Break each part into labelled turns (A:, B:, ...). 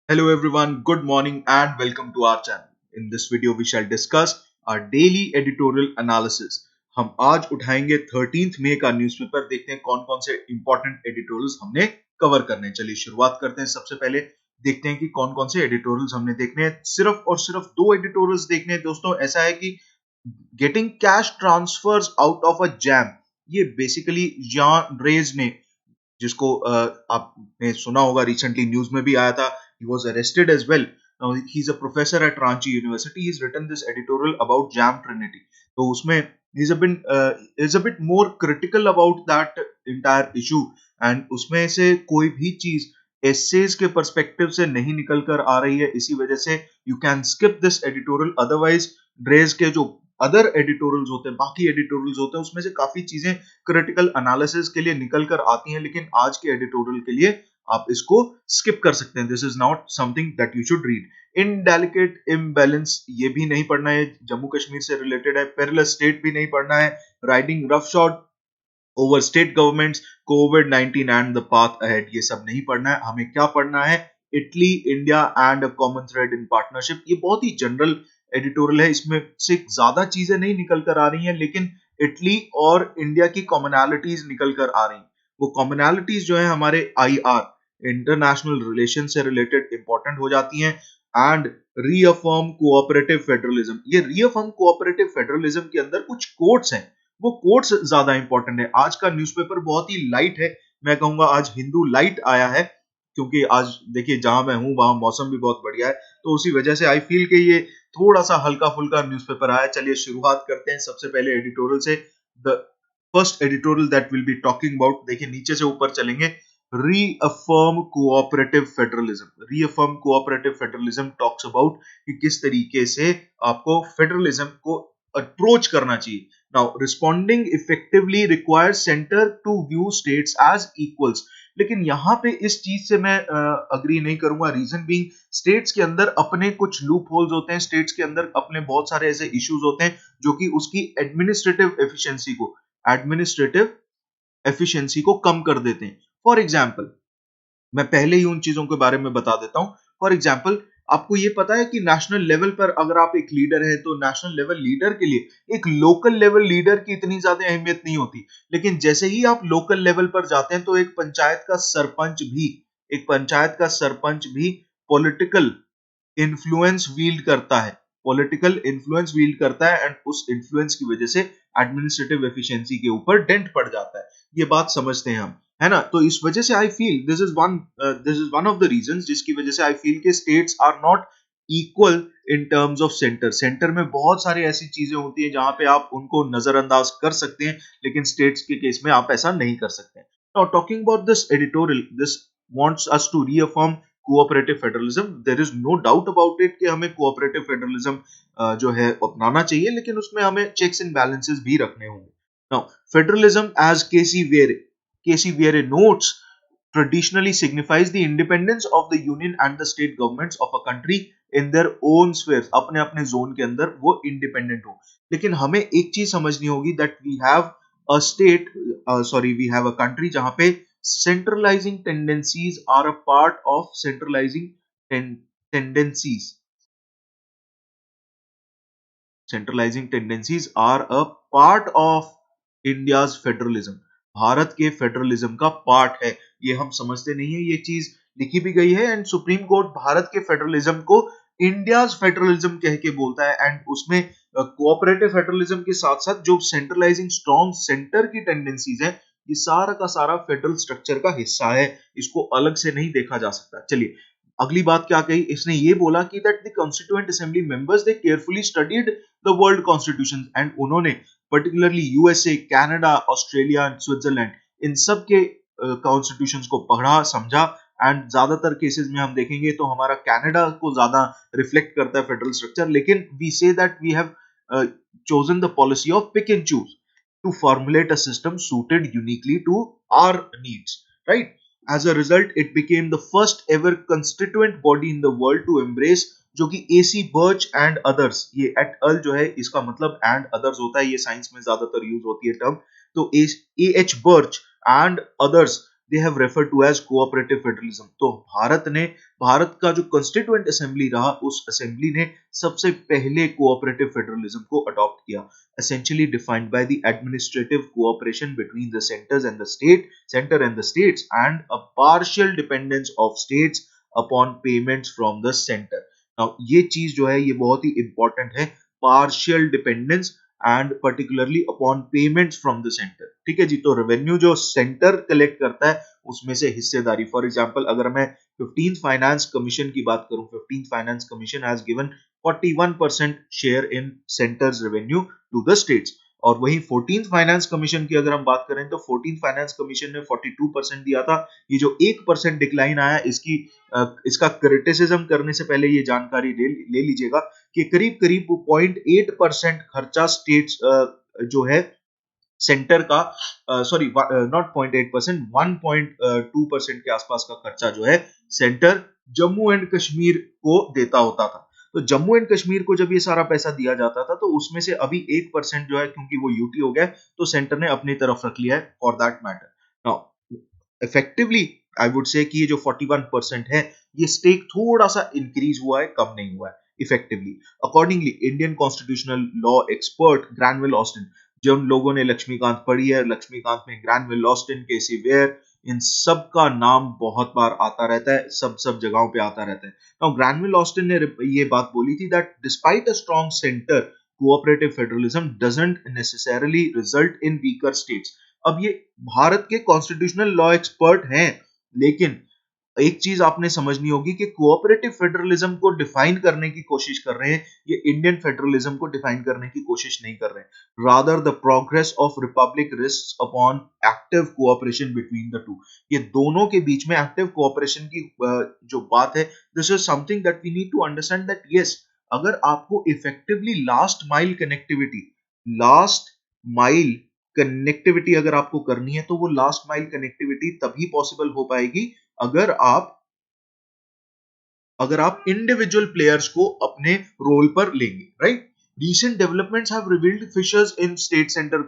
A: Hello everyone, good morning and welcome to our channel. In this video we shall discuss our daily editorial analysis. हम आज उठाएंगे 13th मई का newspaper, देखते हैं कौन कौन से इंपॉर्टेंट एडिटोरियल्स हमने कवर करने हैं। चलिए शुरुआत करते हैं। सबसे पहले देखते हैं कि कौन कौन से एडिटोरियल्स हमने देखने हैं। सिर्फ और सिर्फ दो एडिटोरियल्स देखने हैं दोस्तों। ऐसा है कि getting cash transfers out of a jam, ये बेसिकली जॉन रेज ने, जिसको आपने सुना होगा, रिसेंटली न्यूज में भी आया था, he was arrested as well. Now he's a professor at Ranchi University. He's written this editorial about Jam Trinity. तो उसमें he's a bit more critical about that entire issue, and उसमें से कोई भी चीज एसेज के पर्सपेक्टिव से नहीं निकल कर आ रही है। इसी वजह से you can skip this editorial. Otherwise dredge के जो अदर एडिटोरियल्स होते हैं, बाकी एडिटोरियल्स होते हैं, उसमें से काफी चीजें क्रिटिकल एनालिसिस के लिए निकल कर आती हैं, लेकिन आज के एडिटोरियल के लिए आप इसको स्किप कर सकते हैं। This is not something that you should read. Indelicate imbalance, ये भी नहीं पढ़ना है, जम्मू कश्मीर से रिलेटेड है। पेरिलस स्टेट भी नहीं पढ़ना है। Riding roughshod over state governments, कोविड-19 एंड द पाथ अहेड, ये सब नहीं पढ़ना है। हमें क्या पढ़ना है? Italy, India and a common thread in partnership. ये बहुत ही जनरल एडिटोरियल है, इसमें से ज्यादा चीजें नहीं निकल कर आ रही हैं, लेकिन इटली और इंडिया की कॉमनैलिटीज निकल कर आ रही हैं। वो कॉमनैलिटीज जो है हमारे आईआर, इंटरनेशनल रिलेशन से रिलेटेड इंपॉर्टेंट हो जाती हैं। एंड रीअफर्म कोऑपरेटिव फेडरलिज्म, ये रीअफर्म कोऑपरेटिव फेडरलिज्म के अंदर कुछ कोट्स हैं, वो कोट्स ज्यादा इंपॉर्टेंट है। आज का न्यूज़पेपर बहुत ही लाइट है, मैं कहूंगा आज हिंदू लाइट आया है, क्योंकि आज देखिए जहां मैं हूं वहां मौसम भी बहुत बढ़िया है, तो उसी वजह से आई फील कि ये थोड़ा सा हल्का फुल्का न्यूज़पेपर आया। चलिए शुरुआत करते हैं सबसे पहले एडिटोरियल से। The first editorial that will be talking about, देखिए नीचे से ऊपर चलेंगे। Reaffirm cooperative federalism. Reaffirm cooperative federalism talks about कि किस तरीके से आपको फेडरलिज्म को अप्रोच करना चाहिए। Now, responding effectively requires center to view states as equals. लेकिन यहाँ पे इस चीज से मैं अग्री नहीं करूंगा। रीजन बीइंग, स्टेट्स के अंदर अपने कुछ लूप होल्स होते हैं, स्टेट्स के अंदर अपने बहुत सारे ऐसे इश्यूज होते हैं जो कि उसकी एडमिनिस्ट्रेटिव एफिशिएंसी को कम कर देते हैं। फॉर एग्जाम्पल, मैं पहले ही उन चीजों के बारे में बता देता हूं। फॉर एग्जाम्पल, आपको ये पता है कि नेशनल लेवल पर अगर आप एक लीडर हैं, तो नेशनल लेवल लीडर के लिए एक लोकल लेवल लीडर की इतनी ज्यादा अहमियत नहीं होती। लेकिन जैसे ही आप लोकल लेवल पर जाते हैं, तो एक पंचायत का सरपंच भी पॉलिटिकल इन्फ्लुएंस वील्ड करता है एंड उस इन्फ्लुएंस की वजह से एडमिनिस्ट्रेटिव एफिशिएंसी के ऊपर डेंट पड़ जाता है। ये बात समझते हैं हम, है ना? तो इस वजह से I feel this is one of the reasons जिसकी वजह से आई फील के states are not equal in terms of centre. Centre में बहुत सारी ऐसी चीजें होती हैं जहां पे आप उनको नजरअंदाज कर सकते हैं, लेकिन स्टेट्स के केस में आप ऐसा नहीं कर सकते। Now talking about this editorial, this wants us to reaffirm cooperative federalism. There is no doubt about it कि हमें कोऑपरेटिव फेडरलिज्म जो है अपनाना चाहिए, लेकिन उसमें हमें चेक्स एंड बैलेंसेस भी रखने होंगे। Now federalism, as KC were notes, traditionally signifies the independence of the union and the state governments of a country in their own spheres। अपने अपने जोन के अंदर वो इंडिपेंडेंट हो। लेकिन हमें एक चीज समझनी होगी, that we have a country जहां पे centralising tendencies are a part of tendencies centralising tendencies are a part of India's federalism. भारत के फेडरलिज्म का पार्ट है, ये हम समझते नहीं है। ये चीज लिखी भी गई है, एंड सुप्रीम कोर्ट भारत के फेडरलिज्म को इंडियाज फेडरलिज्म कह के बोलता है। एंड उसमें कोऑपरेटिव फेडरलिज्म के साथ साथ जो सेंट्रलाइजिंग स्ट्रॉन्ग सेंटर की टेंडेंसीज है, ये सारा का सारा फेडरल स्ट्रक्चर का हिस्सा है, इसको अलग से नहीं देखा जा सकता। चलिए अगली बात क्या कही इसने, ये बोला कि that the constituent assembly members they carefully studied the world constitution, and उन्होंने particularly USA, Canada, Australia and Switzerland, इन सब के कॉन्स्टिट्यूशंस को पढ़ा समझा। एंड ज्यादातर केसेस में हम देखेंगे तो हमारा कनाडा को ज्यादा रिफ्लेक्ट करता है फेडरल स्ट्रक्चर, लेकिन we say that we have chosen the policy of pick and choose to formulate a system suited uniquely to our needs, right? As a result, it became the first ever constituent body in the world to embrace, जो कि AC birch and others, ये eight अल जो है इसका मतलब and others होता है, ये साइंस में ज्यादातर यूज होती है टर्म। तो AH Birch and others they have referred to as cooperative federalism. तो भारत का जो कॉन्स्टिट्यूएंट असेंबली रहा, उस असेंबली ने सबसे पहले कोऑपरेटिव फेडरलिज्म को अडॉप्ट किया, essentially defined by the administrative cooperation between the center and the states, and a partial dependence of states upon payments from the center. Now ये चीज जो है ये बहुत ही इंपॉर्टेंट है, partial dependence and particularly upon payments from the centre. ठीक है जी, तो रेवेन्यू जो सेंटर कलेक्ट करता है उसमें से हिस्सेदारी, फॉर एग्जांपल अगर मैं 15th फाइनेंस कमीशन की बात करूं, 15th finance commission has given 41% share in centre's revenue to the states, और वही 14th फाइनेंस कमीशन की अगर हम बात करें तो 14th फाइनेंस कमीशन ने 42% दिया था। ये जो 1% डिक्लाइन आया, इसका क्रिटिसिज्म करने से पहले ये जानकारी ले लीजिएगा कि करीब करीब 0.8% खर्चा स्टेट्स जो है सेंटर का, सॉरी नॉट 0.8%, 1.2% के आसपास का खर्चा जो है सेंटर जम्मू एंड कश्मीर को देता होता था। तो जम्मू एंड कश्मीर को जब ये सारा पैसा दिया जाता था तो उसमें से अभी 1% जो है, क्योंकि वो यूटी हो गया तो सेंटर ने अपनी तरफ रख लिया है for that matter. Now effectively I would say कि ये जो 41% है ये स्टेक थोड़ा सा इंक्रीज हुआ है, कम नहीं हुआ है effectively. Accordingly Indian constitutional law expert Granville Austin, जिन लोगों ने लक्ष्मीकांत पढ़ी है, लक्ष्मीकांत में ग्रैनविल ऑस्टिन, केसी वेयर, इन सब का नाम बहुत बार आता रहता है, सब जगहों पे आता रहता है। नाउ ग्रैनविल ऑस्टिन ने ये बात बोली थी that despite a strong centre, cooperative federalism doesn't necessarily result in beaker states. अब ये भारत के कॉन्स्टिट्यूशनल लॉ एक्सपर्ट हैं, लेकिन एक चीज आपने समझनी होगी कि कोऑपरेटिव फेडरलिज्म को डिफाइन करने की कोशिश कर रहे हैं, ये इंडियन फेडरलिज्म को डिफाइन करने की कोशिश नहीं कर रहे हैं। Rather the progress of republic rests upon active cooperation between the two. ये दोनों के बीच में एक्टिव कोऑपरेशन की जो बात है, this is something that we need to understand that yes, अगर आपको इफेक्टिवली लास्ट माइल कनेक्टिविटी अगर आपको करनी है, तो वो लास्ट माइल कनेक्टिविटी तभी पॉसिबल हो पाएगी अगर आप इंडिविजुअल प्लेयर्स को अपने रोल पर लेंगे, right. Recent developments have revealed fissures in state center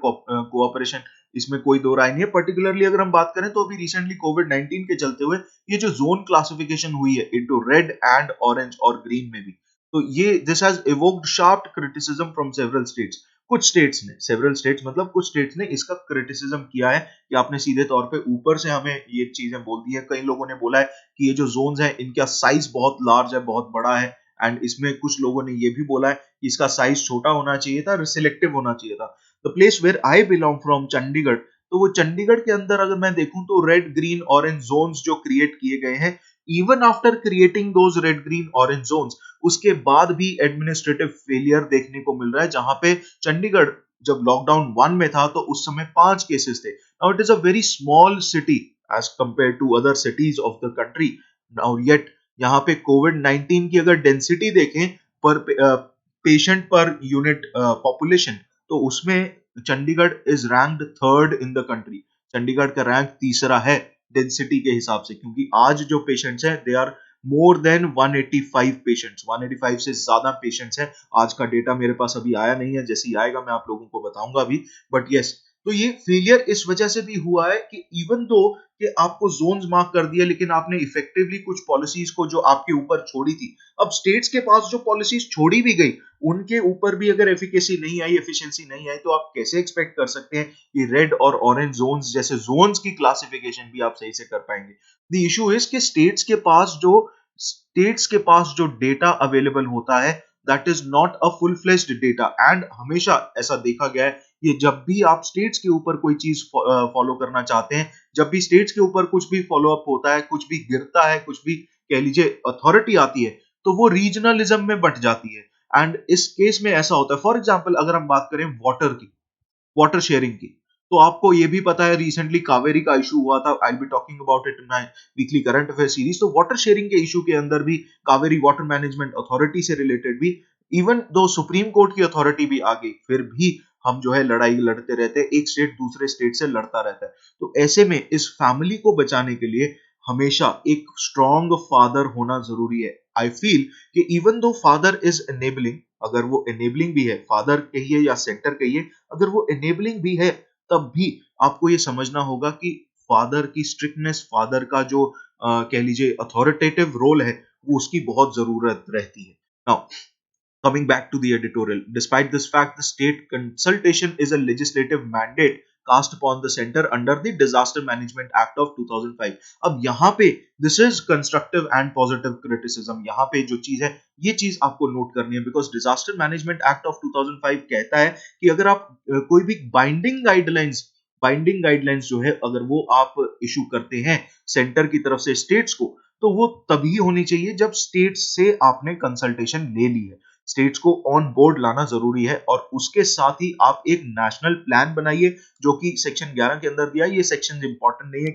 A: cooperation, इसमें कोई दो राय नहीं है। पर्टिकुलरली अगर हम बात करें तो अभी रिसेंटली कोविड-19 के चलते हुए ये जो जोन क्लासिफिकेशन हुई है इनटू रेड एंड ऑरेंज और ग्रीन में भी, तो ये this has evoked sharp criticism from several states. Several states मतलब कुछ स्टेट्स ने इसका क्रिटिसिज्म किया है कि आपने सीधे तौर पे ऊपर से हमें ये चीजें बोल दी है। कई लोगों ने बोला है कि ये जो जोन्स हैं इनका साइज बहुत लार्ज है, बहुत बड़ा है, एंड इसमें कुछ लोगों ने ये भी बोला है कि इसका साइज छोटा होना चाहिए था, सिलेक्टिव होना चाहिए था। The place where I belong from, Chandigarh, तो वो चंडीगढ़ के अंदर अगर मैं देखूं तो रेड ग्रीन ऑरेंज जोन्स जो क्रिएट किए गए हैं, even after creating those red green orange zones, उसके बाद भी एडमिनिस्ट्रेटिव फेलियर देखने को मिल रहा है। जहां पे चंडीगढ़ जब लॉकडाउन 1 में था तो उस समय 5 केसेस थे। Now it is a very small city as compare to other cities of the country. Now yet यहाँ पे कोविड-19 की अगर डेंसिटी देखें पर पेशेंट पर यूनिट पॉपुलेशन, तो उसमें Chandigarh is ranked third in the country. Chandigarh का रैंक तीसरा है डेंसिटी के हिसाब से, क्योंकि आज जो पेशेंट्स हैं they are more than 185 patients, 185 से ज्यादा पेशेंट्स हैं। आज का डेटा मेरे पास अभी आया नहीं है, जैसे ही आएगा मैं आप लोगों को बताऊंगा भी। बट यस, तो ये फेलियर इस वजह से भी हुआ है कि इवन दो कि आपको जोन्स मार्क कर दिया, लेकिन आपने इफेक्टिवली कुछ पॉलिसीज को जो आपके ऊपर छोड़ी थी, अब स्टेट्स के पास जो पॉलिसीज छोड़ी भी गई उनके ऊपर भी अगर एफिकेसी नहीं आई, एफिशिएंसी नहीं आई, तो आप कैसे एक्सपेक्ट कर सकते हैं कि रेड और ऑरेंज जोन्स जैसे जोन्स की क्लासिफिकेशन भी आप सही से कर पाएंगे। द इशू इज कि स्टेट्स के पास जो डेटा अवेलेबल होता है that is not a full fledged data, and हमेशा ऐसा देखा गया है कि जब भी आप स्टेट्स के ऊपर कोई चीज फॉलो करना चाहते हैं, जब भी स्टेट्स के ऊपर कुछ भी फॉलो अप होता है, कुछ भी गिरता है, कुछ भी कह लीजिए अथॉरिटी आती है, तो वो रीजनलिज्म में बट जाती है। एंड इस केस में ऐसा होता है, फॉर एग्जाम्पल अगर हम बात करें वाटर शेयरिंग की, तो आपको ये भी पता है रिसेंटली कावेरी का इशू हुआ था। I be talking about it in my weekly current affair series. तो वाटर शेयरिंग के इशू के अंदर भी कावेरी वाटर मैनेजमेंट अथॉरिटी से रिलेटेड भी, इवन दो सुप्रीम कोर्ट की अथॉरिटी भी आ गई, फिर भी हम जो है लड़ाई लड़ते रहते हैं, एक स्टेट दूसरे स्टेट से लड़ता रहता है। तो ऐसे में इस फैमिली को बचाने के लिए हमेशा एक स्ट्रॉन्ग फादर होना जरूरी है। आई फील कि even though father is enabling, अगर वो एनेबलिंग भी है, फादर कहिए या सेंटर कहिए, अगर वो एनेबलिंग भी है, तब भी आपको ये समझना होगा कि फादर की स्ट्रिक्टनेस, फादर का जो कह लीजिए अथॉरिटेटिव रोल है, वो उसकी बहुत जरूरत रहती है। Now coming back to the editorial, despite this fact, the state consultation is a legislative mandate cast upon the center under the Disaster Management Act of 2005. अब यहाँ पे this is constructive and positive criticism. यहाँ पे जो चीज है, ये चीज आपको नोट करनी है, because Disaster Management Act of 2005 कहता है कि अगर आप कोई भी बाइंडिंग गाइडलाइंस जो है, अगर वो आप इशू करते हैं सेंटर की तरफ से स्टेट्स को, तो वो तभी होनी चाहिए जब स्टेट्स से आपने कंसल्टेशन ले ली है। स्टेट्स को ऑन बोर्ड लाना जरूरी है, और उसके साथ ही आप एक नेशनल प्लान बनाइए, जो कि सेक्शन 11 के अंदर दिया है। ये सेक्शन इंपॉर्टेंट नहीं है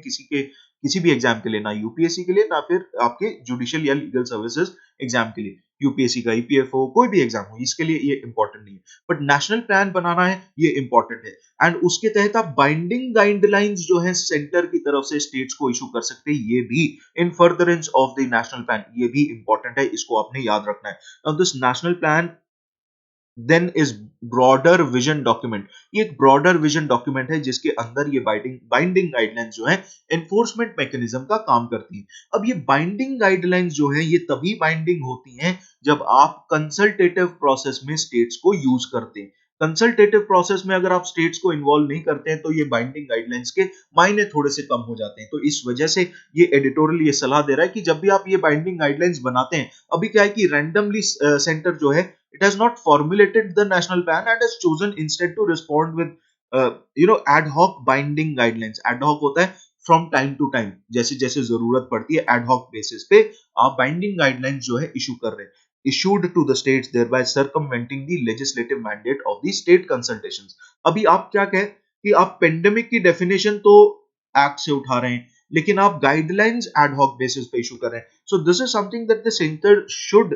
A: किसी भी एग्जाम के लिए, ना यूपीएससी के लिए, ना फिर आपके जुडिशियल या लीगल सर्विसेज एग्जाम के लिए। यूपीएससी का ईपीएफओ कोई भी एग्जाम हो, इसके लिए ये इंपॉर्टेंट नहीं है, बट नेशनल प्लान बनाना है, ये इंपॉर्टेंट है। एंड उसके तहत आप बाइंडिंग गाइडलाइंस जो है सेंटर की तरफ से स्टेट्स को इशू कर सकते हैं, ये भी इन furtherance of the national plan, ये भी इंपॉर्टेंट है, इसको आपने याद रखना है। Now, this national plan then is broader vision document. ये एक broader vision document है, जिसके अंदर ये बाइंडिंग गाइडलाइंस जो है एनफोर्समेंट मैकेनिज्म का काम करती है। अब ये बाइंडिंग गाइडलाइंस जो है, ये तभी बाइंडिंग होती हैं जब आप कंसल्टेटिव प्रोसेस में स्टेट्स को यूज करते हैं। कंसल्टेटिव प्रोसेस में अगर आप स्टेट्स को इन्वॉल्व नहीं करते हैं, तो ये बाइंडिंग गाइडलाइंस के मायने थोड़े से कम हो जाते हैं। तो इस वजह से ये एडिटोरियल ये सलाह दे रहा है कि जब भी आप ये बाइंडिंग गाइडलाइंस बनाते हैं, अभी क्या है कि रैंडमली सेंटर जो है, it has not formulated the national plan and has chosen instead to respond with ad hoc binding guidelines. Ad hoc होता है from time to time, जैसे जैसे जरूरत पड़ती है, ad hoc basis पे आप बाइंडिंग गाइडलाइंस जो है इशू कर रहे हैं, issued to the states, thereby circumventing the legislative mandate of the state consultations. अभी आप क्या कहें कि आप पेंडेमिक की डेफिनेशन तो एक्ट से उठा रहे हैं, लेकिन आप गाइडलाइंस एड हॉक बेसिस पे इशू कर रहे हैं। So this is something that the centre should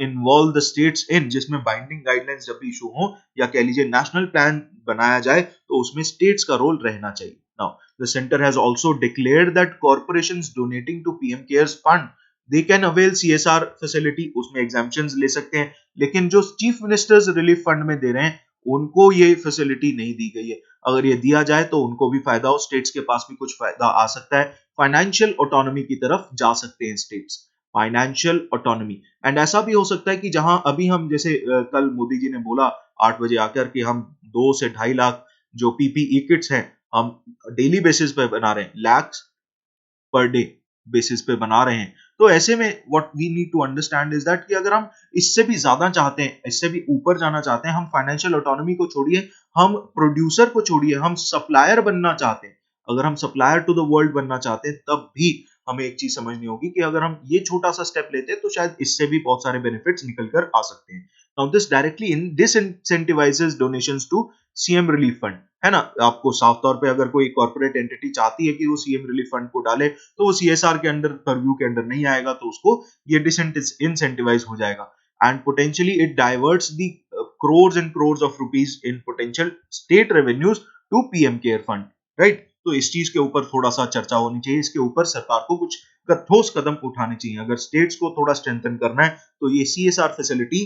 A: involve the states in, जिसमें बाइंडिंग गाइडलाइंस जब भी इशू हो, या कह लीजिए नेशनल प्लान बनाया जाए, तो उसमें स्टेट्स का रोल रहना चाहिए। Now the centre has also declared that corporations donating to PM cares fund they can avail CSR facility, उसमें एग्जाम्पशंस ले सकते हैं, लेकिन जो चीफ मिनिस्टर्स रिलीफ फंड में दे रहे हैं, उनको ये फैसिलिटी नहीं दी गई है। अगर ये दिया जाए तो उनको भी फायदा हो, स्टेट्स के पास भी कुछ फायदा आ सकता है, फाइनेंशियल ऑटोनॉमी की तरफ जा सकते हैं स्टेट्स, फाइनेंशियल ऑटोनॉमी। एंड ऐसा भी हो सकता है कि जहां अभी हम जैसे कल मोदी जी ने बोला 8 बजे आकर कि हम 2 से 2.5 लाख जो पीपीई किट्स हैं, हम डेली बेसिस पे बना रहे हैं, लैक्स पर डे बेसिस पे बना रहे हैं। तो ऐसे में what we need to understand is that कि अगर हम इससे भी ज्यादा चाहते हैं, इससे भी ऊपर जाना चाहते हैं, हम फाइनेंशियल ऑटोनॉमी को छोड़िए, हम प्रोड्यूसर को छोड़िए, हम सप्लायर बनना चाहते हैं, अगर हम सप्लायर टू द वर्ल्ड बनना चाहते हैं, तब भी हमें एक चीज समझनी होगी कि अगर हम ये छोटा सा स्टेप लेते हैं, तो शायद इससे भी बहुत सारे बेनिफिट्स निकल कर आ सकते हैं। Now this directly disincentivises donations to CM relief fund, है ना। आपको साफ तौर पे अगर कोई कॉर्पोरेट एंटिटी चाहती है कि वो सीएम रिलीफ फंड को डाले, तो वो सीएसआर के अंडर, परव्यू के अंडर नहीं आएगा, तो उसको ये डिसइंसेंटिवाइज हो जाएगा, and potentially it diverts the crores and crores of rupees in potential state revenues to PM care fund, right. तो इस चीज के ऊपर थोड़ा सा चर्चा होनी चाहिए, इसके ऊपर सरकार को कुछ ठोस कदम उठाने चाहिए। अगर स्टेट्स को थोड़ा स्ट्रेंथन करना है, तो ये सीएसआर फैसिलिटी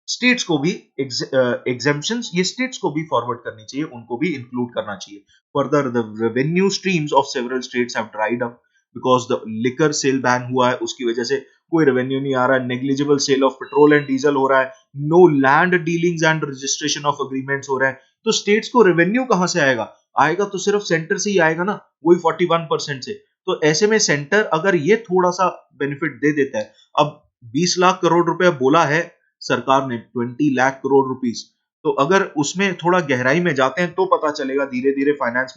A: स्टेट्स को भी एग्जेम्पशंस ये स्टेट्स को भी फॉरवर्ड करनी चाहिए, उनको भी इंक्लूड करना चाहिए। Further the revenue streams of several states have dried up because the liquor sale ban हुआ है, उसकी वजह से कोई रेवेन्यू नहीं आ रहा है, negligible sale of petrol and diesel हो रहा है, no land dealings and registration of agreements हो रहे हैं। तो स्टेट्स को रेवेन्यू कहां से आएगा? आएगा तो सिर्फ सेंटर से ही आएगा ना, वही 41% से। तो ऐसे में सेंटर अगर ये थोड़ा सा बेनिफिट दे देता है, अब 20 लाख करोड़ रुपए बोला है सरकार ने, 20 लाख करोड़ रुपीस, तो अगर उसमें थोड़ा गहराई में जाते हैं, तो पता चलेगा धीरे धीरे फाइनेंस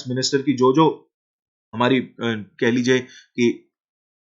A: मिनिस्टर की जो जो हमारी कह लीजिए कि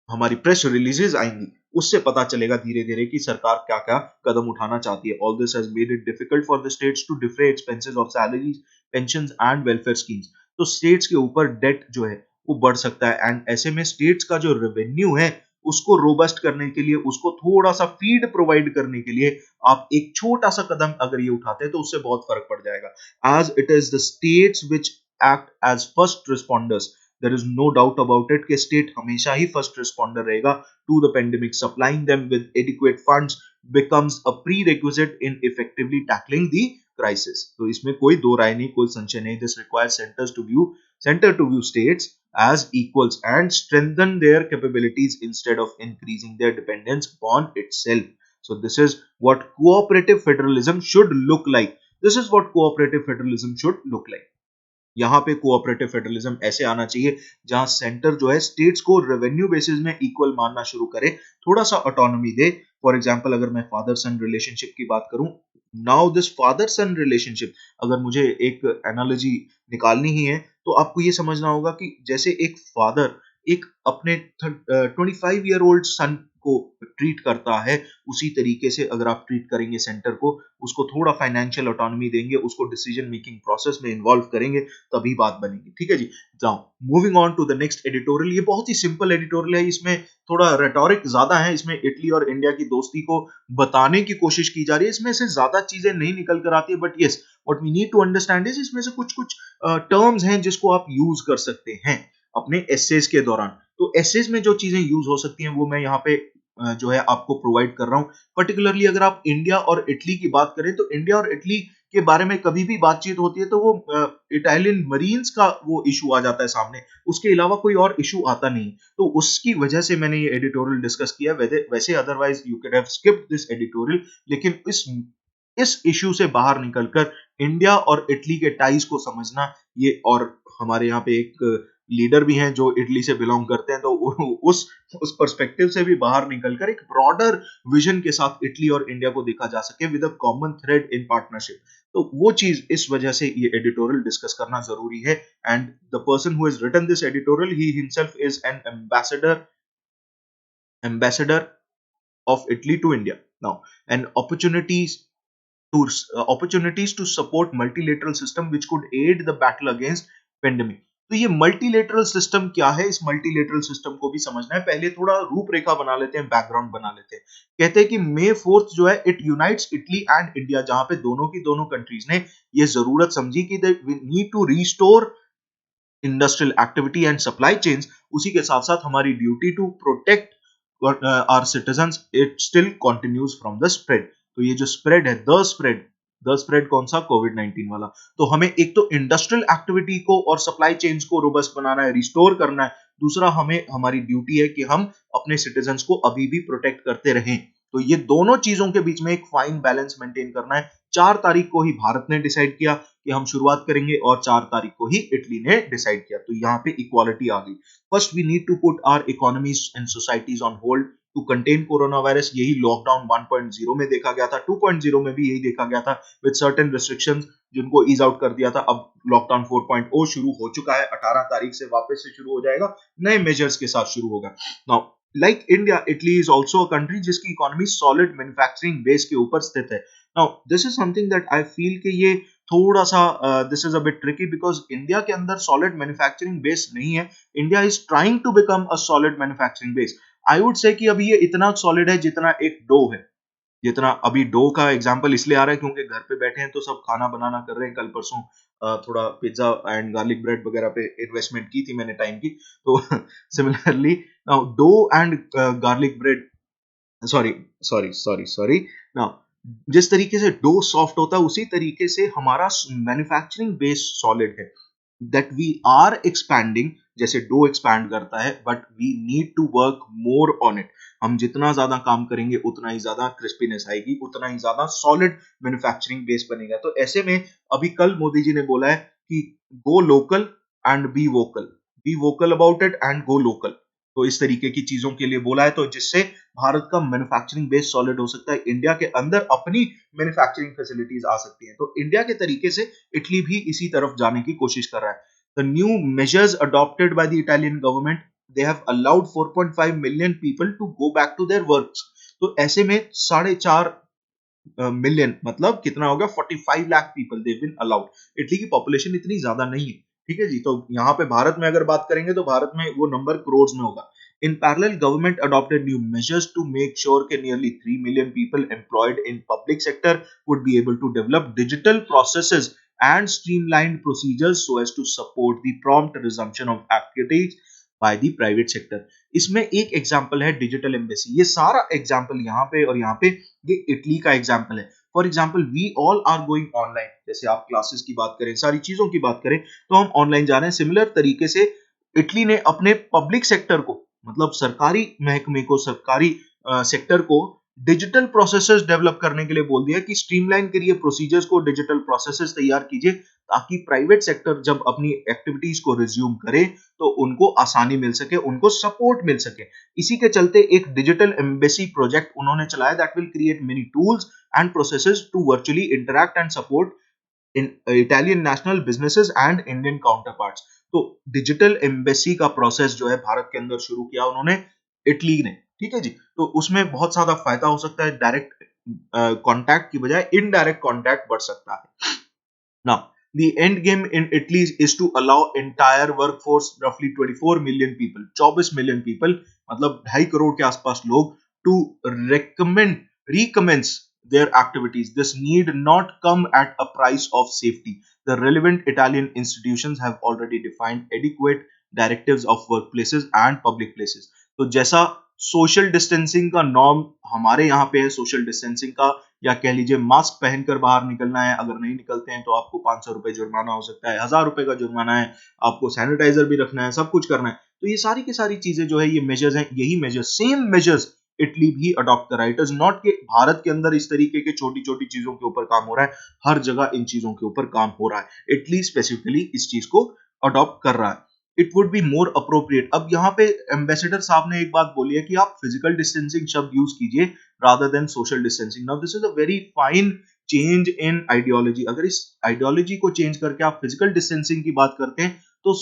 A: हमारी प्रेस रिलीजेस आएंगी, उससे पता चलेगा धीरे धीरे कि सरकार क्या क्या कदम उठाना चाहती है। All this has made it difficult for the states to defray expenses of salaries, pensions and welfare schemes. तो स्टेट्स के ऊपर डेट जो है वो बढ़ सकता है, एंड ऐसे में स्टेट्स का जो रेवेन्यू है उसको रोबस्ट करने के लिए, उसको थोड़ा सा फीड प्रोवाइड करने के लिए आप एक छोटा सा कदम अगर ये उठाते हैं, तो उससे बहुत फर्क पड़ जाएगा। As it is the states which act as first responders, there is no doubt about it कि स्टेट हमेशा ही फर्स्ट रिस्पॉन्डर रहेगा to the pandemic. Supplying them with adequate funds becomes a prerequisite in effectively tackling the crisis. तो इसमें कोई दो राय नहीं, कोई संशय नहीं। This requires centers to view center to view states as equals and strengthen their capabilities instead of increasing their dependence upon itself. So this is what cooperative federalism should look like. This is what cooperative federalism should look like. यहाँ पे cooperative federalism ऐसे आना चाहिए जहां centre जो है states को revenue basis में इक्वल मानना शुरू करे, थोड़ा सा ऑटोनॉमी दे। फॉर एग्जांपल अगर मैं फादर सन रिलेशनशिप की बात करूं, now this father sun relationship, अगर मुझे एक एनालॉजी निकालनी ही है तो आपको ये समझना होगा कि जैसे एक फादर एक अपने 25 ईयर ओल्ड सन को ट्रीट करता है, उसी तरीके से अगर आप ट्रीट करेंगे सेंटर को, उसको थोड़ा फाइनेंशियल ऑटोनॉमी देंगे, उसको डिसीजन मेकिंग प्रोसेस में इन्वॉल्व करेंगे, तभी बात बनेगी। ठीक है जी। Now moving on to the next editorial. ये बहुत ही सिंपल एडिटोरियल है, इसमें थोड़ा रेटोरिक ज्यादा है, इसमें इटली और इंडिया की दोस्ती को बताने की कोशिश की जा रही है, इसमें से ज्यादा चीजें नहीं निकल कर आती है, but yes what we need to understand is इसमें से कुछ कुछ टर्म्स हैं जिसको आप यूज कर सकते हैं अपने एसेज के दौरान। तो एसेज में जो चीजें यूज हो सकती हैं वो मैं यहाँ पे जो है आपको प्रोवाइड कर रहा हूं। पर्टिकुलरली अगर आप इंडिया और इटली की बात करें तो इंडिया और इटली के बारे में कभी भी बातचीत होती है तो वो इटालियन मरीन्स का वो इशू आ जाता है सामने, उसके अलावा कोई और इशू आता नहीं। तो उसकी वजह से मैंने ये एडिटोरियल डिस्कस किया। वैसे otherwise you CAD have skipped this editorial, लेकिन इस इशू से बाहर निकलकर इंडिया और इटली के टाइज को समझना ये, और हमारे यहाँ पे एक लीडर भी हैं जो इटली से बिलोंग करते हैं, तो उस पर्सपेक्टिव से भी बाहर निकलकर एक ब्रॉडर विजन के साथ इटली और इंडिया को देखा जा सके with a common thread in partnership. तो वो चीज इस वजह से ये एडिटोरियल डिस्कस करना जरूरी है। And the person who has written this editorial, he himself is an ambassador of Italy to India. Now, and opportunities to support multilateral system which could aid the battle against pandemic. तो ये multilateral system क्या है, इस multilateral system को भी समझना है। पहले थोड़ा रूपरेखा बना लेते हैं, बैकग्राउंड बना लेते हैं। कहते हैं कि May 4th जो है it unites Italy and India, जहां पे दोनों की दोनों कंट्रीज ने ये जरूरत समझी कि we need to restore industrial activity and supply chains. उसी के साथ साथ हमारी duty to protect our citizens it still continues from the spread. तो ये जो स्प्रेड है, द स्प्रेड कौन सा, कोविड-19 वाला। तो हमें एक तो इंडस्ट्रियल एक्टिविटी को और सप्लाई चेन्स को रोबस्ट बनाना है, रिस्टोर करना है। दूसरा, हमें हमारी ड्यूटी है कि हम अपने सिटीजंस को अभी भी प्रोटेक्ट करते रहें। तो ये दोनों चीजों के बीच में एक फाइन बैलेंस मेंटेन करना है। 4 तारीख को ही भारत ने डिसाइड किया कि हम शुरुआत करेंगे और 4 तारीख को ही इटली ने डिसाइड किया। तो यहाँ पे इक्वालिटी आ गई। First we need to put our economies and societies on hold to contain corona virus. यही लॉकडाउन 1.0 में देखा गया था, 2.0 में भी यही देखा गया था विद सर्टेन रिस्ट्रिक्शंस जिनको ईज आउट कर दिया था। अब लॉकडाउन 4.0 शुरू हो चुका है, 18 तारीख से वापस से शुरू हो जाएगा, नए मेजर्स के साथ शुरू होगा। Now like India, Italy is also a country जिसकी इकोनॉमी सॉलिड मैन्युफैक्चरिंग बेस के ऊपर स्थित है। Now this is something that I feel कि ये थोड़ा सा this is a bit tricky because India के अंदर सॉलिड मैन्युफैक्चरिंग बेस नहीं है। India is trying to become a solid manufacturing base. I would say कि अभी ये इतना सॉलिड है जितना एक डो है। जितना अभी डो का एग्जांपल इसलिए आ रहा है क्योंकि घर पे बैठे हैं तो सब खाना बनाना कर रहे हैं। कल परसों थोड़ा पिज्जा एंड गार्लिक ब्रेड वगैरह पे इन्वेस्टमेंट की थी मैंने टाइम की। तो similarly now dough and garlic bread, sorry sorry sorry sorry now जिस तरीके से डो सॉफ्ट होता है उसी तरीके से हमारा मैन्युफैक्चरिंग बेस सॉलिड है। दैट वी आर एक्सपैंडिंग, जैसे डो एक्सपैंड करता है, but we need to work more on it. हम जितना ज्यादा काम करेंगे उतना ही ज्यादा क्रिस्पीनेस आएगी, उतना ही ज्यादा सॉलिड मैन्युफैक्चरिंग बेस बनेगा। तो ऐसे में अभी कल मोदी जी ने बोला है कि go local and be vocal about it and go local. तो इस तरीके की चीजों के लिए बोला है, तो जिससे भारत का मैन्युफैक्चरिंग बेस सॉलिड हो सकता है, इंडिया के अंदर अपनी मैन्युफैक्चरिंग फैसिलिटीज आ सकती हैं। तो इंडिया के तरीके से इटली भी इसी तरफ जाने की कोशिश कर रहा है। The new measures adopted by the Italian government, they have allowed 4.5 million people to go back to their works. तो ऐसे में 4.5 मिलियन मतलब कितना हो गया, 45 lakh people they been allowed. Italy की पॉपुलेशन इतनी ज्यादा नहीं है, ठीक है जी। तो यहाँ पे भारत में अगर बात करेंगे तो भारत में वो नंबर करोड़ में होगा। In parallel, government adopted new measures to make sure that nearly 3 million people employed in public sector would be able to develop digital processes and streamlined procedures so as to support the prompt resumption of activities by the private sector. इसमें एक example है digital embassy. ये सारा example यहाँ पे और यहाँ पे ये इटली का एग्जांपल है। For example we all are going online, जैसे आप क्लासेस की बात करें, सारी चीजों की बात करें तो हम ऑनलाइन जा रहे हैं। सिमिलर तरीके से इटली ने अपने पब्लिक सेक्टर को, मतलब सरकारी महकमे को, सरकारी सेक्टर को डिजिटल प्रोसेसेस डेवलप करने के लिए बोल दिया कि स्ट्रीमलाइन करिए प्रोसीजर्स को, डिजिटल प्रोसेसेस तैयार कीजिए ताकि प्राइवेट सेक्टर जब अपनी एक्टिविटीज को रिज्यूम करे तो उनको आसानी मिल सके, उनको सपोर्ट मिल सके। इसी के चलते एक डिजिटल एम्बेसी प्रोजेक्ट उन्होंने चलाया that will create many tools and processes to virtually interact and support in Italian national businesses and Indian counterparts. तो डिजिटल एम्बेसी का प्रोसेस जो है भारत के अंदर शुरू किया उन्होंने, इटली ने, ठीक है जी। तो उसमें बहुत ज्यादा फायदा हो सकता है, डायरेक्ट कांटेक्ट की बजाय इनडायरेक्ट कांटेक्ट बढ़ सकता है। Now, the end game in Italy is to allow entire workforce, roughly 24 million people, 24 million people, मतलब 2.5 करोड़ के आसपास लोग, to recommence their activities. This need not come at a price of safety. The relevant Italian institutions have already defined adequate directives of workplaces and public places. तो जैसा social distancing का norm हमारे यहाँ पे है, सोशल डिस्टेंसिंग का, या कह लीजिए मास्क पहनकर बाहर निकलना है, अगर नहीं निकलते हैं तो आपको 500 रुपए जुर्माना हो सकता है, 1000 रुपए का जुर्माना है, आपको सैनिटाइजर भी रखना है, सब कुछ करना है। तो ये सारी की सारी चीजें जो है ये मेजर्स हैं, यही मेजर्स, सेम मेजर्स इटली भी अडॉप्ट करा। इट इज नॉट कि भारत के अंदर इस तरीके के छोटी छोटी चीजों के ऊपर काम हो रहा है, हर जगह इन चीजों के ऊपर काम हो रहा है। इटली स्पेसिफिकली इस चीज को अडॉप्ट कर रहा है। It would be more appropriate. अब यहाँ पे एम्बेसडर साहब ने एक बात बोली है कि आप फिजिकल डिस्टेंसिंग शब्द यूज कीजिए rather than social distancing. Now this is a very fine change in ideology. अगर इस आइडियोलॉजी को चेंज करके आप फिजिकल डिस्टेंसिंग की बात करते हैं तो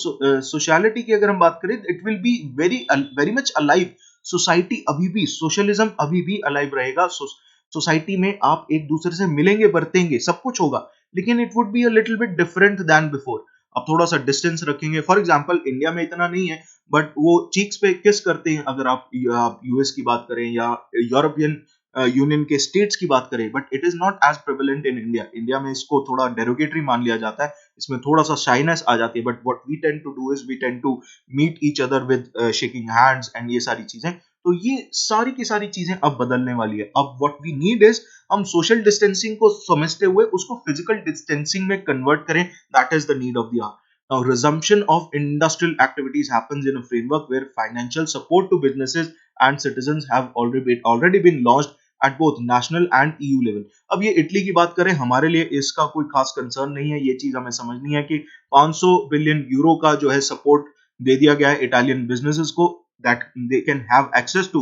A: सोशलिटी की अगर हम बात करें, it will be very much alive. Society अभी भी, सोशलिज्म अभी भी अलाइव रहेगा। सोसाइटी में आप एक दूसरे से मिलेंगे, बरतेंगे, सब कुछ होगा, लेकिन it would be a little bit different than before. अब थोड़ा सा डिस्टेंस रखेंगे। फॉर एग्जांपल इंडिया में इतना नहीं है, बट वो चीक्स पे किस करते हैं अगर आप यूएस की बात करें या यूरोपियन यूनियन के स्टेट्स की बात करें, but it is not as prevalent in India. India में इसको थोड़ा डेरोगेटरी मान लिया जाता है, इसमें थोड़ा सा शाइनेस आ जाती है। But what we tend to do is we tend to meet each other with shaking hands and ये सारी चीजें। तो ये सारी की सारी चीजें अब बदलने वाली है। अब व्हाट वी नीड इज हम सोशल डिस्टेंसिंग को समझते हुए उसको फिजिकल डिस्टेंसिंग में कन्वर्ट करें। That is the need of the hour. Now, resumption of industrial activities happens in a framework where financial support to businesses and citizens have already been launched at both national and EU level. अब ये Italy की बात करें, हमारे लिए इसका कोई खास कंसर्न नहीं है। ये चीज हमें समझनी है कि 500 बिलियन यूरो का जो है सपोर्ट दे दिया गया है इटालियन बिजनेसेस को, that they can have access to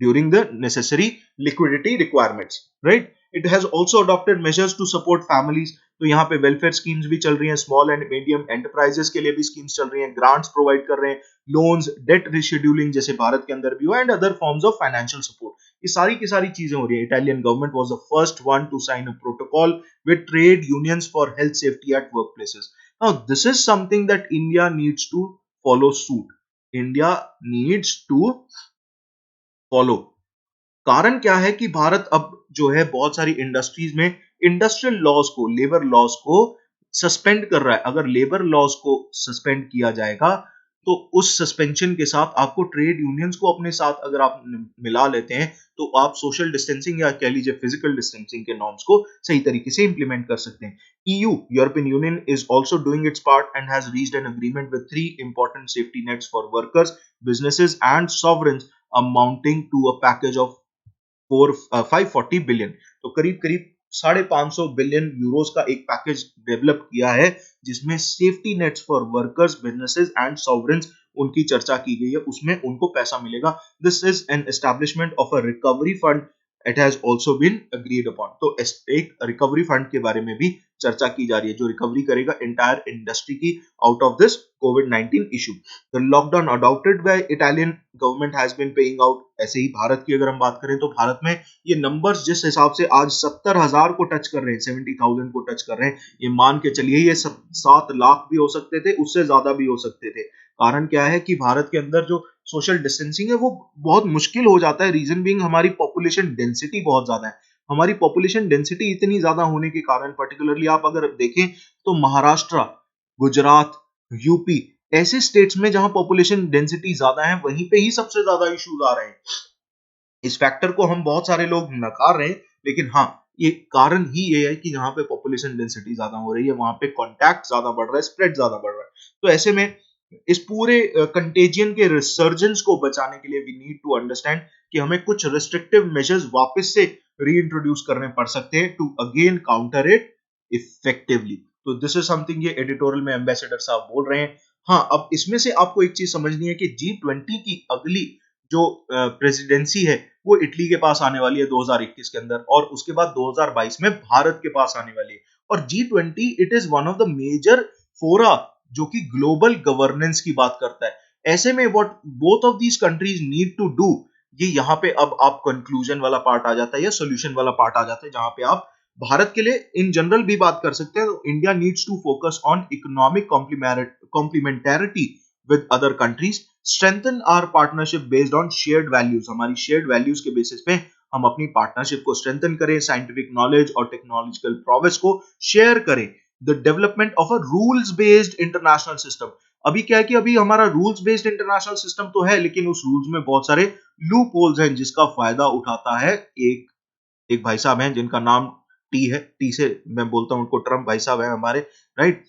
A: during the necessary liquidity requirements, right? It has also adopted measures to support families. तो यहाँ पे वेलफेयर स्कीम्स भी चल रही हैं, स्मॉल एंड मीडियम एंटरप्राइजेस के लिए भी स्कीम्स चल रही हैं, ग्रांट्स प्रोवाइड कर रहे हैं, लोन्स, डेट रिशेड्यूलिंग जैसे भारत के अंदर भी हुआ, and other forms of financial support. ये सारी की सारी चीजें हो रही है। Italian government was the first one to sign a protocol with trade unions for health safety at work places. Now this is something that India needs to follow suit. India needs to follow. कारण क्या है कि भारत अब जो है बहुत सारी industries में इंडस्ट्रियल लॉज को, लेबर लॉज को सस्पेंड कर रहा है। अगर लेबर लॉज को सस्पेंड किया जाएगा तो उस सस्पेंशन के साथ आपको ट्रेड यूनियंस को अपने साथ अगर आप मिला लेते हैं तो आप सोशल डिस्टेंसिंग या कह लीजिए फिजिकल डिस्टेंसिंग के नॉर्म्स को सही तरीके से इंप्लीमेंट कर सकते हैं। EU, European Union is also doing its part and has reached an agreement with 3 important safety nets for workers, businesses and sovereigns amounting to a package of 540 billion. तो करीब करीब 550 बिलियन यूरोस का एक package develop किया है जिसमें safety nets for workers, businesses and sovereigns उनकी चर्चा की गई है, उसमें उनको पैसा मिलेगा। This is an establishment of a recovery fund, it has also been agreed upon. तो एक रिकवरी फंड के बारे में भी चर्चा की जा रही है जो रिकवरी करेगा इंटायर इंडस्ट्री की आउट ऑफ दिस कोविड-19 issue. The lockdown adopted by Italian government has been paying out. ऐसे ही भारत की अगर हम बात करें तो भारत में ये नंबर्स जिस हिसाब से आज 70,000 को टच कर रहे हैं, 70,000 को टच कर रहे हैं, ये मान के चलिए ये 7 लाख भी हो सकते थे, उससे ज्यादा भी हो सकते थे। कारण क्या है कि भारत के अंदर जो सोशल डिस्टेंसिंग है वो बहुत मुश्किल हो जाता है। रीजन बीइंग हमारी पॉपुलेशन डेंसिटी बहुत ज्यादा है। हमारी पॉपुलेशन डेंसिटी इतनी ज्यादा होने के कारण, पर्टिकुलरली आप अगर देखें तो महाराष्ट्र, गुजरात, यूपी ऐसे स्टेट्स में जहां पॉपुलेशन डेंसिटी ज्यादा है वहीं पे ही सबसे ज्यादा इश्यूज आ रहे हैं। इस फैक्टर को हम बहुत सारे लोग नकार रहे हैं, लेकिन हाँ ये कारण ही ये है कि यहाँ पे पॉपुलेशन डेंसिटी ज्यादा हो रही है, वहां पे कॉन्टैक्ट ज्यादा बढ़ रहा है, स्प्रेड ज्यादा बढ़ रहा है। तो ऐसे में इस पूरे कंटेजियन के रिसर्जेंस को बचाने के लिए वी नीड टू अंडरस्टैंड कि हमें कुछ रिस्ट्रिक्टिव मेजर्स वापस से रीइंट्रोड्यूस करने पड़ सकते हैं to again counter it effectively. तो दिस इज समथिंग ये एडिटोरियल में एम्बेसडर साहब बोल रहे हैं। हाँ, अब इसमें से आपको एक चीज समझनी है कि G20 की अगली जो प्रेसिडेंसी है वो इटली के पास आने वाली है 2021 के अंदर, और उसके बाद 2022 में भारत के पास आने वाली है। और G20 it is one of the major fora जो कि ग्लोबल गवर्नेंस की बात करता है। ऐसे में what both of these countries need to do, ये यहाँ पे अब आप कंक्लूजन वाला पार्ट आ जाता है या सोल्यूशन वाला पार्ट आ जाता है, जहां पे आप भारत के लिए इन जनरल भी बात कर सकते हैं। तो India needs to focus on economic complementarity with other countries, strengthen our partnership based on shared values, हमारी शेयर्ड वैल्यूज के बेसिस पे हम अपनी पार्टनरशिप को स्ट्रेंथन करें, साइंटिफिक नॉलेज और टेक्नोलॉजिकल प्रोग्रेस को शेयर करें, the development of a rules based international system. अभी क्या है कि अभी हमारा रूल्स बेस्ड इंटरनेशनल सिस्टम तो है, लेकिन उस रूल्स में बहुत सारे लूप होल्स हैं जिसका फायदा उठाता है एक एक भाई साहब हैं जिनका नाम टी है, टी से मैं बोलता हूं उनको, ट्रम्प भाई साहब हैं हमारे, राइट।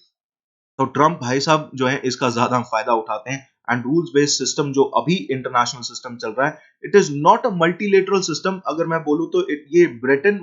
A: तो ट्रम्प भाई साहब जो है इसका ज्यादा फायदा उठाते हैं। एंड रूल्स बेस्ड सिस्टम जो अभी इंटरनेशनल सिस्टम चल रहा है, it is not a multilateral system. अगर मैं बोलूं तो ये ब्रेटन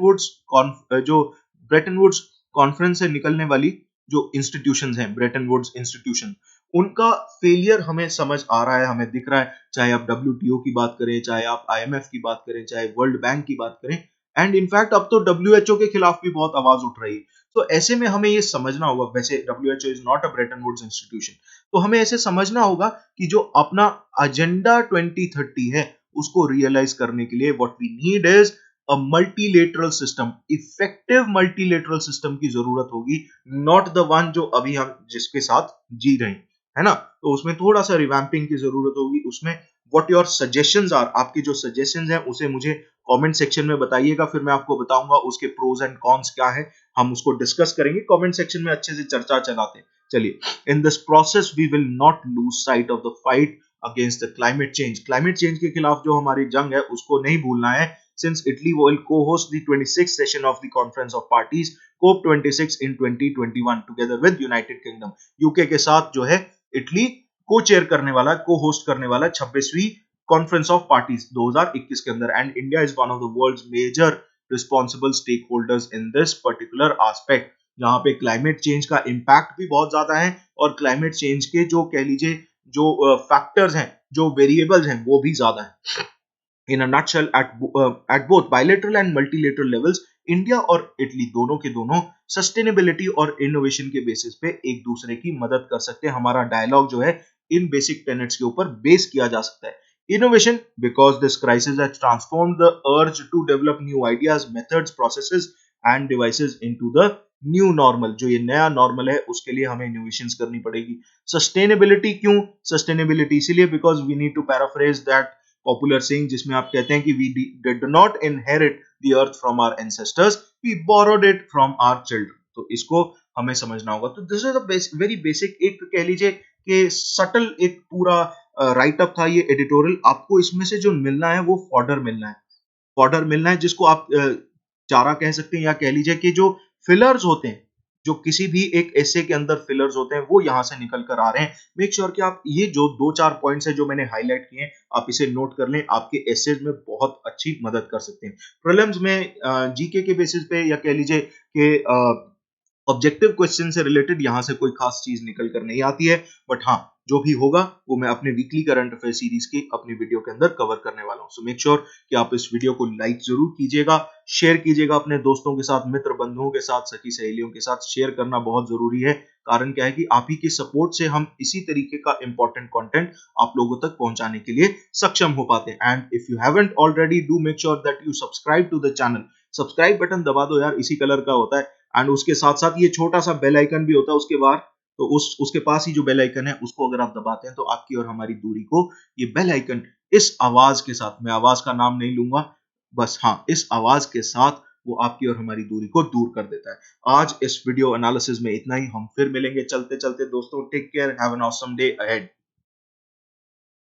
A: वुड्स कॉन्फ्रेंस से निकलने वाली जो इंस्टीट्यूशंस हैं, ब्रेटन वुड्स इंस्टीट्यूशन, उनका फेलियर हमें समझ आ रहा है, हमें दिख रहा है। चाहे आप WTO की बात करें, चाहे आप IMF की बात करें, चाहे वर्ल्ड बैंक की बात करें, एंड इनफैक्ट अब तो WHO के खिलाफ भी बहुत आवाज उठ रही है। तो ऐसे में हमें ये समझना होगा, वैसे WHO is not a Bretton Woods institution, तो हमें ऐसे समझना होगा कि जो अपना एजेंडा 2030 है उसको रियलाइज करने के लिए what we need is a multilateral system, effective multilateral system की जरूरत होगी, नॉट द वन जो अभी हम जिसके साथ जी रहे हैं, है ना। तो उसमें थोड़ा सा रिवैम्पिंग की जरूरत होगी। उसमें व्हाट योर सजेशंस आर, आपके जो सजेशंस हैं उसे मुझे कमेंट सेक्शन में बताइएगा, फिर मैं आपको बताऊंगा उसके प्रोज एंड कॉन्स क्या है, हम उसको डिस्कस करेंगे कमेंट सेक्शन में, अच्छे से चर्चा चलाते हैं। चलिए, in this process we will not lose sight of the fight against the climate change. Climate change के खिलाफ जो हमारी जंग है उसको नहीं भूलना है, since Italy will co-host the 26th session of the Conference of Parties COP26 in 2021 together with United Kingdom। UK के साथ जो है इटली को चेयर करने वाला, को होस्ट करने वाला 26वीं कॉन्फ्रेंस ऑफ पार्टीज 2021 के अंदर, and India is one of the world's major responsible stakeholders in this particular aspect, जहां पे क्लाइमेट चेंज का इम्पैक्ट भी बहुत ज्यादा है और क्लाइमेट चेंज के जो कह लीजिए जो फैक्टर्स हैं, जो वेरिएबल्स हैं, वो भी ज्यादा है। In a nutshell, at both bilateral and multilateral levels, India और इटली दोनों के दोनों सस्टेनेबिलिटी और इनोवेशन के बेसिस पे एक दूसरे की मदद कर सकते हैं। हमारा डायलॉग जो है इन बेसिक टेनेट्स के ऊपर बेस किया जा सकता है। Innovation, because this crisis has transformed the urge to develop new ideas, methods, processes and devices into the new normal. जो ये नया नॉर्मल है उसके लिए हमें इनोवेशंस करनी पड़ेगी। सस्टेनेबिलिटी क्यों? सस्टेनेबिलिटी इसीलिए because we need to paraphrase that popular saying जिसमें आप कहते हैं कि we did not inherit the earth from our ancestors, we borrowed it from our children. तो इसको हमें समझना होगा। तो this is a very basic, एक कह लीजिए कि सटल एक पूरा राइट अप था ये एडिटोरियल। आपको इसमें से जो मिलना है वो फॉडर मिलना है, फॉडर मिलना है, जिसको आप चारा कह सकते हैं, या कह लीजिए कि जो फिलर्स होते हैं, जो किसी भी एक एसे के अंदर फिलर्स होते हैं, वो यहां से निकल कर आ रहे हैं। मेक श्योर कि आप ये जो 2-4 पॉइंट्स है जो मैंने हाईलाइट किए हैं, आप इसे नोट कर लें, आपके एसेज में बहुत अच्छी मदद कर सकते हैं। प्रीलिम्स में जीके के बेसिस पे या कह लीजिए कि ऑब्जेक्टिव क्वेश्चन से रिलेटेड यहां से कोई खास चीज निकल कर नहीं आती है, बट हाँ, जो भी होगा वो मैं अपने वीकली करंट अफेयर सीरीज की अपनी वीडियो के अंदर कवर करने वाला हूं। सो मेक श्योर कि आप इस वीडियो को लाइक जरूर कीजिएगा, शेयर कीजिएगा अपने दोस्तों के साथ, मित्र बंधुओं के साथ, सखी सहेलियों के साथ शेयर करना बहुत जरूरी है। कारण क्या है कि आप ही की सपोर्ट से हम इसी तरीके का इंपॉर्टेंट कंटेंट आप लोगों तक पहुंचाने के लिए सक्षम हो पाते हैं। And if you haven't already, do make sure that you subscribe to the channel. Subscribe button दबा दो यार, इसी कलर का होता है, एंड उसके साथ साथ ये छोटा सा बेल आइकन भी होता है उसके बाहर, तो उसके पास ही जो बेल आइकन है उसको अगर आप दबाते हैं तो आपकी और हमारी दूरी को ये बेल आइकन इस आवाज के साथ, मैं आवाज का नाम नहीं लूंगा, बस हाँ, इस आवाज के साथ वो आपकी और हमारी दूरी को दूर कर देता है। आज इस वीडियो एनालिसिस में इतना ही, हम फिर मिलेंगे चलते चलते दोस्तों। Take care, have an awesome day ahead.